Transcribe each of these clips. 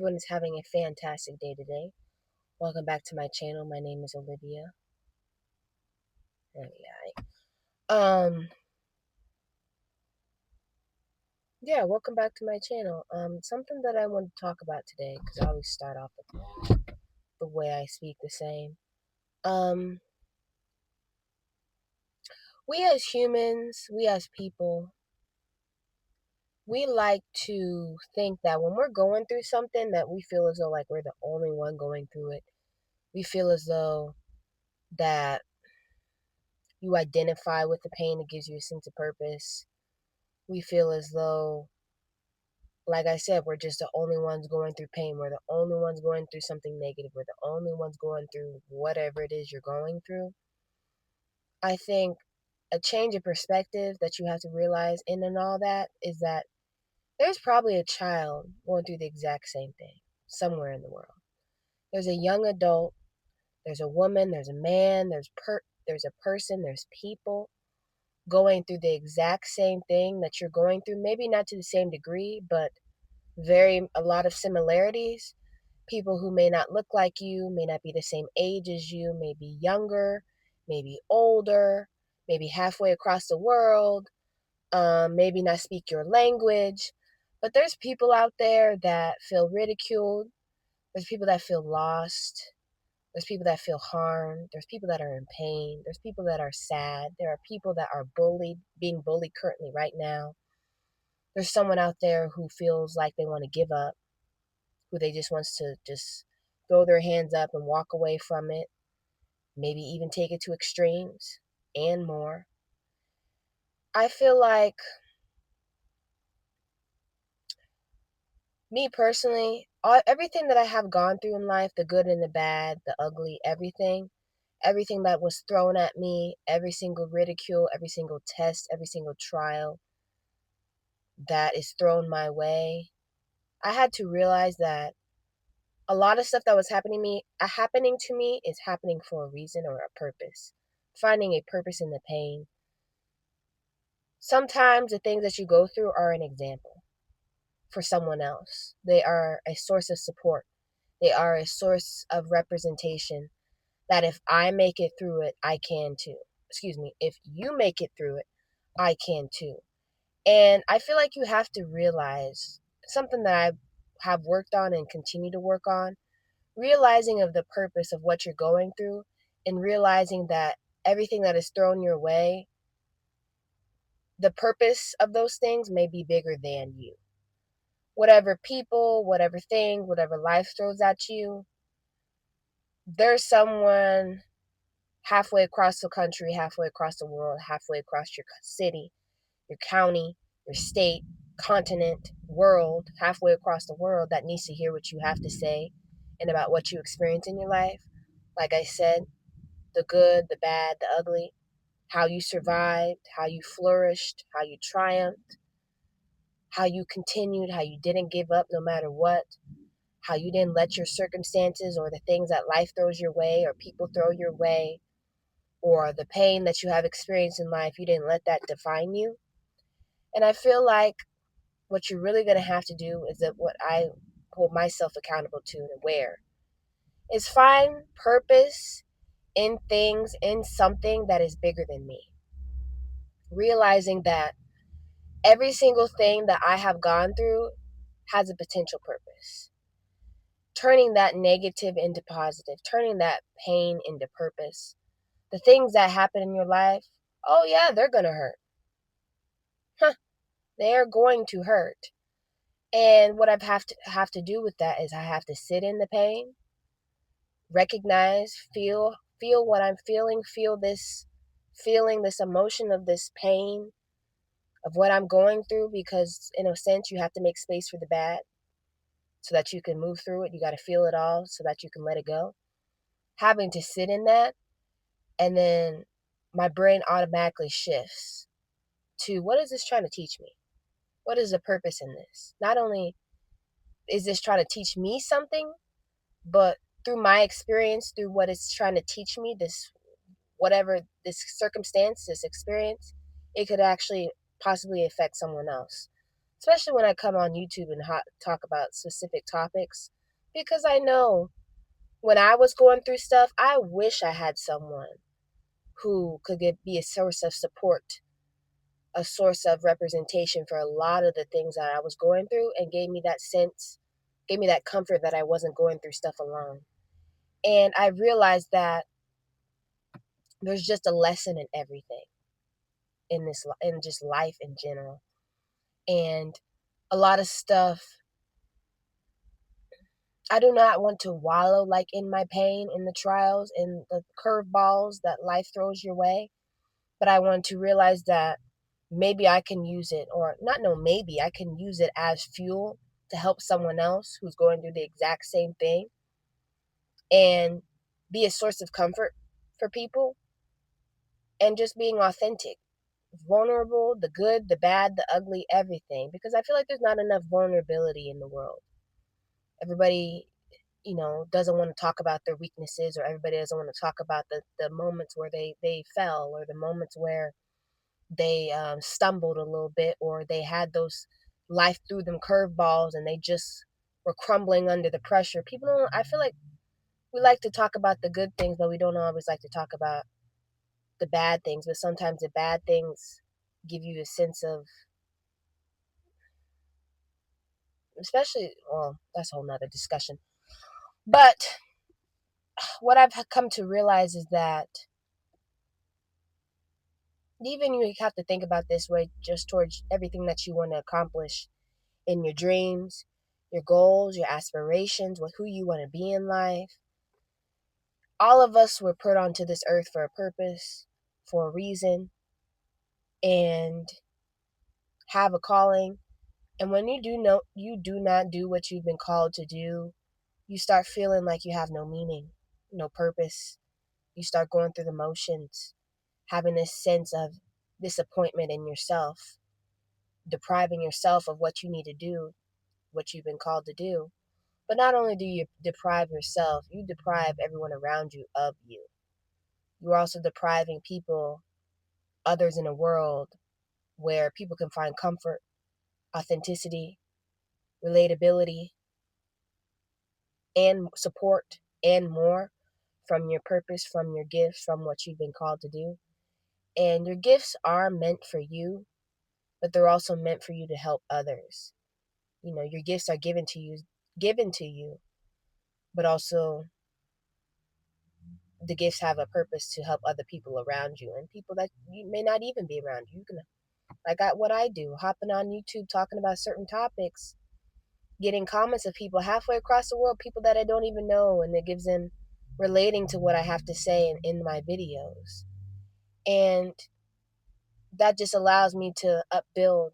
Everyone is having a fantastic day today. Welcome back to my channel. My name is Olivia. Um, yeah, welcome back to my channel. Something that I want to talk about today, because I always start off with the way I speak the same. Um, we as humans, we as people, we like to think that when we're going through something that we feel as though like we're the only one going through it. We feel as though that you identify with the pain, it gives you a sense of purpose. We feel as though, like I said, we're just the only ones going through pain. We're the only ones going through something negative. We're the only ones going through whatever it is you're going through. I think a change of perspective that you have to realize in and all that is that there's probably a child going through the exact same thing somewhere in the world. There's a young adult, there's a woman, there's a man, there's a person, there's people going through the exact same thing that you're going through, maybe not to the same degree, but a lot of similarities. People who may not look like you, may not be the same age as you, may be younger, maybe older, maybe halfway across the world, maybe not speak your language. But there's people out there that feel ridiculed. There's people that feel lost. There's people that feel harmed. There's people that are in pain. There's people that are sad. There are people that are being bullied currently right now. There's someone out there who feels like they want to give up, who they just wants to just throw their hands up and walk away from it, maybe even take it to extremes and more. I feel like, me personally, everything that I have gone through in life, the good and the bad, the ugly, everything that was thrown at me, every single ridicule, every single test, every single trial that is thrown my way, I had to realize that a lot of stuff that was happening to me is happening for a reason or a purpose. Finding a purpose in the pain. Sometimes the things that you go through are an example for someone else. They are a source of support. They are a source of representation that if I make it through it, I can too. Excuse me, if you make it through it, I can too. And I feel like you have to realize something that I have worked on and continue to work on, realizing of the purpose of what you're going through and realizing that everything that is thrown your way, the purpose of those things may be bigger than you. Whatever people, whatever thing, whatever life throws at you, there's someone halfway across the country, halfway across the world, halfway across your city, your county, your state, continent, world, halfway across the world that needs to hear what you have to say and about what you experience in your life. Like I said, the good, the bad, the ugly, how you survived, how you flourished, how you triumphed, how you continued, how you didn't give up no matter what, how you didn't let your circumstances or the things that life throws your way or people throw your way or the pain that you have experienced in life, you didn't let that define you. And I feel like what you're really going to have to do is that what I hold myself accountable to and where is find purpose in things, in something that is bigger than me. Realizing that every single thing that I have gone through has a potential purpose. Turning that negative into positive, turning that pain into purpose. The things that happen in your life, oh yeah, they're going to hurt. Huh, they're going to hurt. And what I have to do with that is I have to sit in the pain, recognize, feel what I'm feeling, feel this feeling, this emotion of this pain, of what I'm going through, because in a sense you have to make space for the bad so that you can move through it. You got to feel it all so that you can let it go. Having to sit in that, and then my brain automatically shifts to, what is this trying to teach me? What is the purpose in this? Not only is this trying to teach me something, but through my experience, through what it's trying to teach me, this whatever this circumstance, this experience, it could actually possibly affect someone else. especially when I come on YouTube and talk about specific topics, because I know when I was going through stuff, I wish I had someone who could be a source of support, a source of representation for a lot of the things that I was going through, and gave me that sense, gave me that comfort that I wasn't going through stuff alone. And I realized that there's just a lesson in everything in this, in just life in general. And a lot of stuff, I do not want to wallow like in my pain, in the trials, in the curveballs that life throws your way. But I want to realize that maybe I can use it, or not, no, maybe I can use it as fuel to help someone else who's going through the exact same thing, and be a source of comfort for people, and just being authentic, vulnerable, the good, the bad, the ugly, everything. Because I feel like there's not enough vulnerability in the world. Everybody, doesn't want to talk about their weaknesses, or everybody doesn't want to talk about the moments where they fell, or the moments where they stumbled a little bit, or they had those life threw them curveballs and they just were crumbling under the pressure. People don't, I feel like we like to talk about the good things, but we don't always like to talk about the bad things. But sometimes the bad things give you a sense of, especially, well, that's a whole nother discussion. But what I've come to realize is that even you have to think about this way just towards everything that you want to accomplish in your dreams, your goals, your aspirations, with who you want to be in life. All of us were put onto this earth for a purpose, for a reason, and have a calling. And when you do not do what you've been called to do, you start feeling like you have no meaning, no purpose. You start going through the motions, having this sense of disappointment in yourself, depriving yourself of what you need to do, what you've been called to do. But not only do you deprive yourself, you deprive everyone around you of you. You're also depriving people, others in the world, where people can find comfort, authenticity, relatability, and support, and more from your purpose, from your gifts, from what you've been called to do. And your gifts are meant for you, but they're also meant for you to help others. Your gifts are given to you, but also the gifts have a purpose to help other people around you, and people that you may not even be around you. You can, what I do, hopping on YouTube talking about certain topics, getting comments of people halfway across the world, people that I don't even know, and it gives them relating to what I have to say in my videos. And that just allows me to upbuild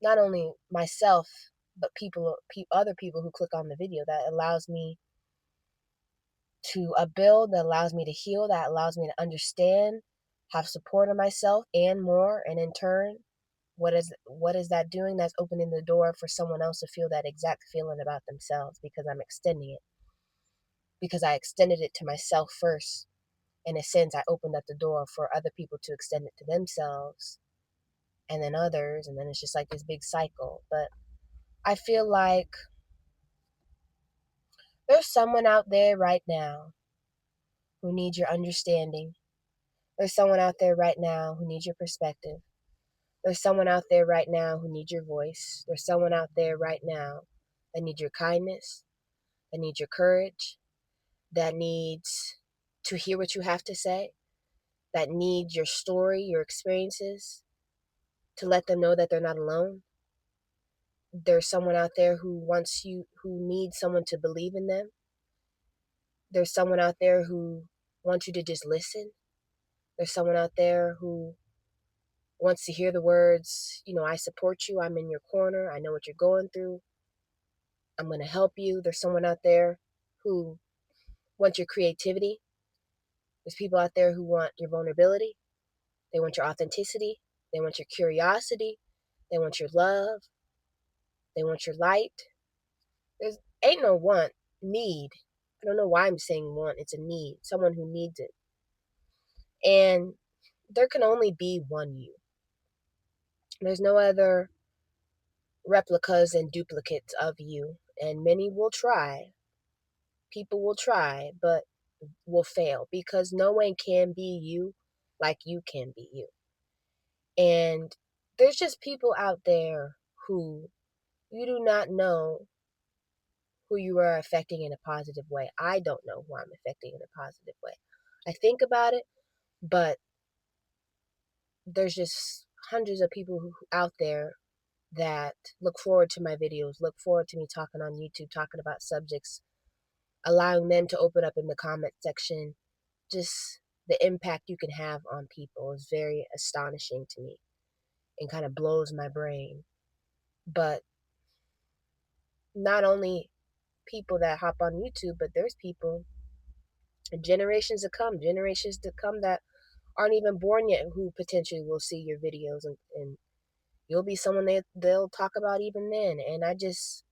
not only myself, but other people who click on the video. That allows me to upbuild, that allows me to heal, that allows me to understand, have support of myself and more. And in turn, what is that doing? That's opening the door for someone else to feel that exact feeling about themselves, because I'm extending it. Because I extended it to myself first. In a sense, I opened up the door for other people to extend it to themselves, and then others, and then it's just like this big cycle. But I feel like there's someone out there right now who needs your understanding. There's someone out there right now who needs your perspective. There's someone out there right now who needs your voice. There's someone out there right now that needs your kindness, that needs your courage, that needs to hear what you have to say, that needs your story, your experiences, to let them know that they're not alone. There's someone out there who needs someone to believe in them. There's someone out there who wants you to just listen. There's someone out there who wants to hear the words, I support you, I'm in your corner, I know what you're going through, I'm going to help you. There's someone out there who wants your creativity. There's people out there who want your vulnerability. They want your authenticity. They want your curiosity. They want your love. They want your light. There's ain't no want, need. I don't know why I'm saying want. It's a need. Someone who needs it. And there can only be one you. There's no other replicas and duplicates of you, and many will try. People will try, but will fail because no one can be you like you can be you. And there's just people out there who you do not know who you are affecting in a positive way. I don't know who I'm affecting in a positive way. I think about it, but there's just hundreds of people out there that look forward to my videos, look forward to me talking on YouTube, talking about subjects, allowing them to open up in the comment section. Just the impact you can have on people is very astonishing to me and kind of blows my brain. But not only people that hop on YouTube, but there's people, generations to come that aren't even born yet who potentially will see your videos, and you'll be someone they'll talk about even then. And I just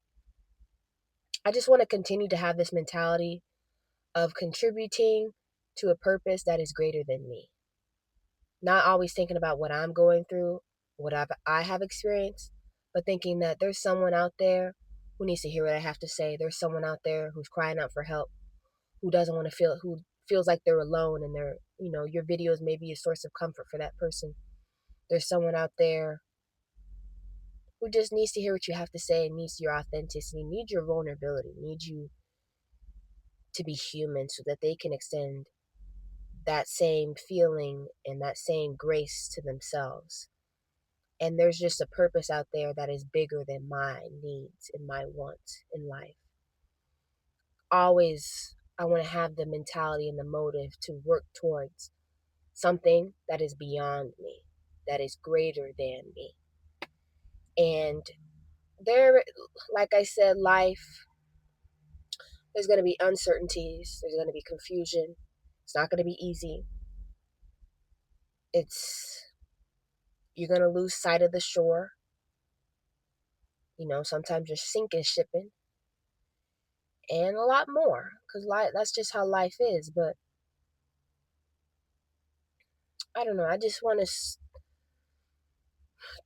want to continue to have this mentality of contributing to a purpose that is greater than me. Not always thinking about what I'm going through, what I have experienced, but thinking that there's someone out there who needs to hear what I have to say. There's someone out there who's crying out for help, who doesn't want to who feels like they're alone, and your videos may be a source of comfort for that person. There's someone out there who just needs to hear what you have to say, needs your authenticity, needs your vulnerability, needs you to be human so that they can extend that same feeling and that same grace to themselves. And there's just a purpose out there that is bigger than my needs and my wants in life. Always, I want to have the mentality and the motive to work towards something that is beyond me, that is greater than me. And there, like I said, life, there's going to be uncertainties, there's going to be confusion. It's not going to be easy. You're going to lose sight of the shore. Sometimes you're sinking shipping, and a lot more, because that's just how life is. But I don't know. I just want to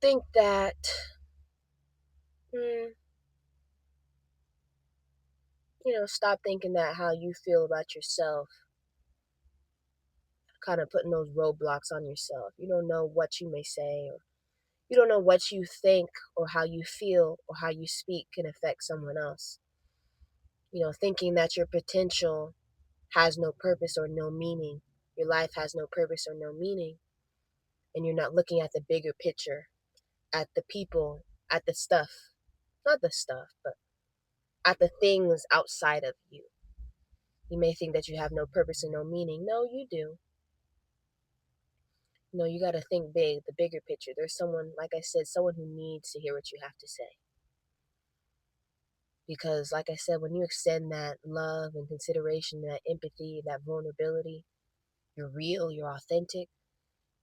think that, mm, stop thinking that how you feel about yourself, kind of putting those roadblocks on yourself. You don't know what you may say, or you don't know what you think, or how you feel, or how you speak can affect someone else. Thinking that your potential has no purpose or no meaning, your life has no purpose or no meaning, and you're not looking at the bigger picture, at the people, at the stuff, not the stuff, but at the things outside of you. You may think that you have no purpose and no meaning. No, you do. You got to think big, the bigger picture. There's someone, like I said, someone who needs to hear what you have to say. Because, like I said, when you extend that love and consideration, that empathy, that vulnerability, you're real, you're authentic,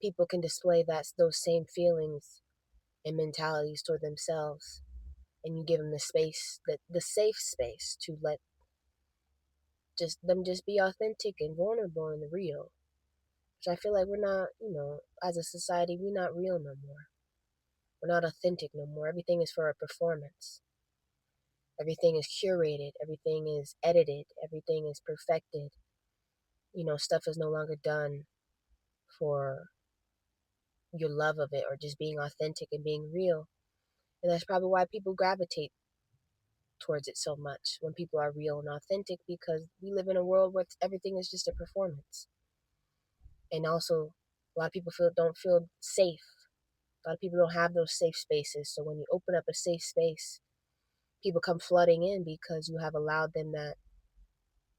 people can display those same feelings and mentalities toward themselves. And you give them the space, the safe space to let them just be authentic and vulnerable and real. Which I feel like we're not, as a society, we're not real no more. We're not authentic no more. Everything is for a performance. Everything is curated. Everything is edited. Everything is perfected. Stuff is no longer done for your love of it or just being authentic and being real. And that's probably why people gravitate towards it so much when people are real and authentic, because we live in a world where everything is just a performance. And also, a lot of people don't feel safe. A lot of people don't have those safe spaces. So when you open up a safe space, people come flooding in because you have allowed them that,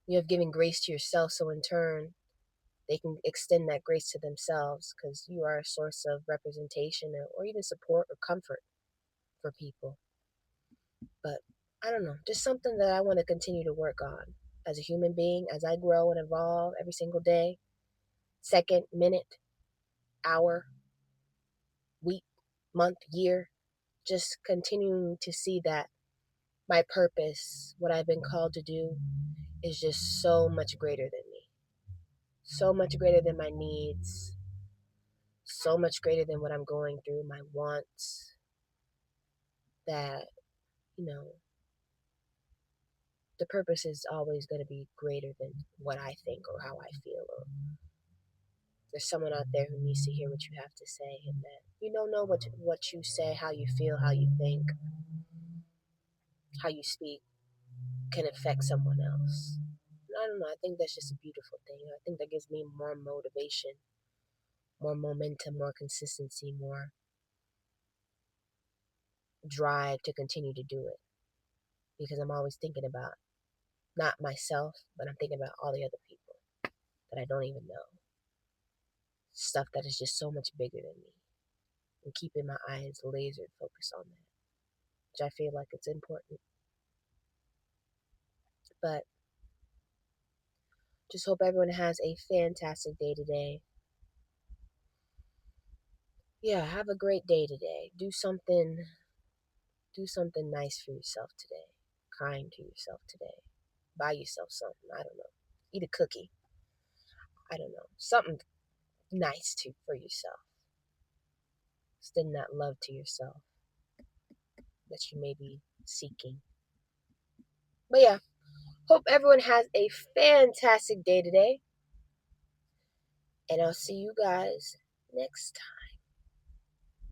you have given grace to yourself. So in turn, they can extend that grace to themselves because you are a source of representation or even support or comfort for people. But I don't know, just something that I want to continue to work on as a human being, as I grow and evolve every single day, second, minute, hour, week, month, year, just continuing to see that my purpose, what I've been called to do, is just so much greater than me. So much greater than my needs. So much greater than what I'm going through, my wants. that, you know, the purpose is always going to be greater than what I think or how I feel, or there's someone out there who needs to hear what you have to say, and that you don't know what you say, how you feel, how you think, how you speak can affect someone else. And I don't know. I think that's just a beautiful thing. I think that gives me more motivation, more momentum, more consistency, more drive to continue to do it, because I'm always thinking about not myself, but I'm thinking about all the other people that I don't even know. Stuff that is just so much bigger than me, and keeping my eyes laser focused on that, which I feel like it's important. But just hope everyone has a fantastic day today. Yeah, have a great day today. Do something nice for yourself today. Kind to yourself today. Buy yourself something. I don't know. Eat a cookie. I don't know. Something nice for yourself. Extend that love to yourself that you may be seeking. But yeah, hope everyone has a fantastic day today. And I'll see you guys next time.